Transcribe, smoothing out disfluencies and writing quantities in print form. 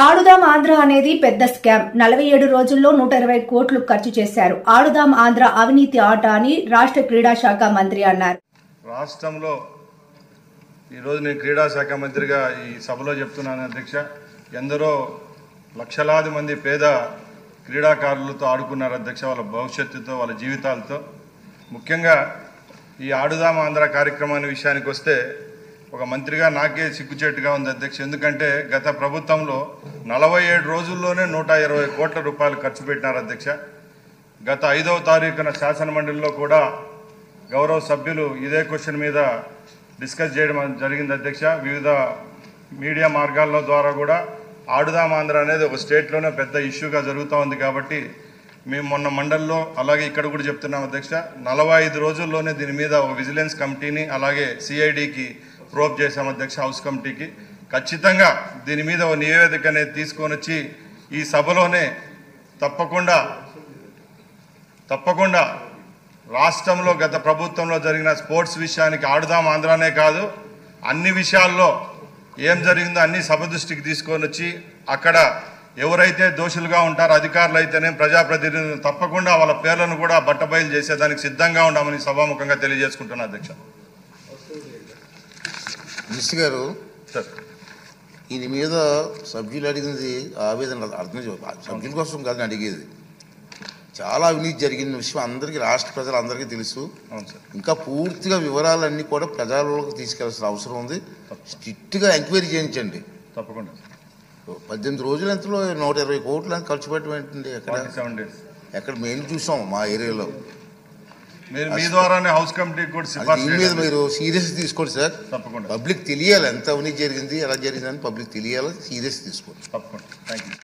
ఆడుదాం ఆంధ్ర అనేది పెద్ద స్కామ్. 47 రోజుల్లో 120 కోట్లు ఖర్చు చేశారు. ఆడుదాం ఆంధ్ర అవినీతి ఆట అని రాష్ట్ర క్రీడా శాఖ మంత్రి అన్నారు. రాష్ట్రంలో ఈరోజు నేను క్రీడా శాఖ మంత్రిగా ఈ సభలో చెప్తున్నాను అధ్యక్ష. ఎందరో లక్షలాది మంది పేద క్రీడాకారులతో ఆడుకున్నారు అధ్యక్ష, వాళ్ళ భవిష్యత్తుతో, వాళ్ళ జీవితాలతో. ముఖ్యంగా ఈ ఆడుదాం ఆంధ్ర కార్యక్రమాన్ని విషయానికి వస్తే ఒక మంత్రిగా నాకే సిగ్గుచేటుగా ఉంది అధ్యక్ష. ఎందుకంటే గత ప్రభుత్వంలో 47 రోజుల్లోనే 120 కోట్ల రూపాయలు ఖర్చు పెట్టినారు అధ్యక్ష. గత 5వ తారీఖున శాసనమండలిలో కూడా గౌరవ సభ్యులు ఇదే క్వశ్చన్ మీద డిస్కస్ చేయడం జరిగింది అధ్యక్ష. వివిధ మీడియా మార్గాల ద్వారా కూడా ఆడుదాం ఆంధ్ర అనేది ఒక స్టేట్లోనే పెద్ద ఇష్యూగా జరుగుతూ ఉంది. కాబట్టి మేము మొన్న మండలిలో అలాగే ఇక్కడ కూడా చెప్తున్నాం అధ్యక్ష, 45 రోజుల్లోనే దీని మీద ఒక విజిలెన్స్ కమిటీని అలాగే సిఐడికి ప్రోబ్ చేశాం అధ్యక్ష, హౌస్ కమిటీకి. ఖచ్చితంగా దీని మీద ఒక నివేదిక అనేది తీసుకొని వచ్చి ఈ సభలోనే తప్పకుండా రాష్ట్రంలో గత ప్రభుత్వంలో జరిగిన స్పోర్ట్స్ విషయానికి ఆడుదాం ఆంధ్రానే కాదు అన్ని విషయాల్లో ఏం జరిగిందో అన్ని సభ దృష్టికి తీసుకొని వచ్చి అక్కడ ఎవరైతే దోషులుగా ఉంటారో అధికారులు అయితేనే ప్రజాప్రతినిధులు తప్పకుండా వాళ్ళ పేర్లను కూడా బట్టబయలు చేసేదానికి సిద్ధంగా ఉన్నామని సభాముఖంగా తెలియజేసుకుంటున్నా అధ్యక్ష. మినిస్టర్ గారు, సార్ దీని మీద సభ్యులు అడిగింది ఆవేదన అర్థం సభ్యుల కోసం కాదని అడిగేది. చాలా అవినీతి జరిగిన విషయం అందరికీ, రాష్ట్ర ప్రజలందరికీ తెలుసు. అవును సార్. ఇంకా పూర్తిగా వివరాలన్నీ కూడా ప్రజల్లోకి తీసుకెళ్లాల్సిన అవసరం ఉంది. స్ట్రిక్ట్గా ఎంక్వైరీ చేయించండి. తప్పకుండా 18 రోజులు ఎంతలో 120 కోట్లు అని ఖర్చు పెట్టడం ఏంటండి? ఎక్కడ మేము చూసాం మా ఏరియాలో. మీరు మీ ద్వారానే హౌస్ కమిటీకి కూడా సిఫార్సు దీని మీద మీరు సీరియస్ తీసుకోండి సార్. తప్పకుండా పబ్లిక్ తెలియాలి ఎంత అవినీతి జరిగింది, ఎలా జరిగిందని పబ్లిక్ తెలియాలి. సీరియస్ తీసుకోండి. తప్పకుండా. Thank you.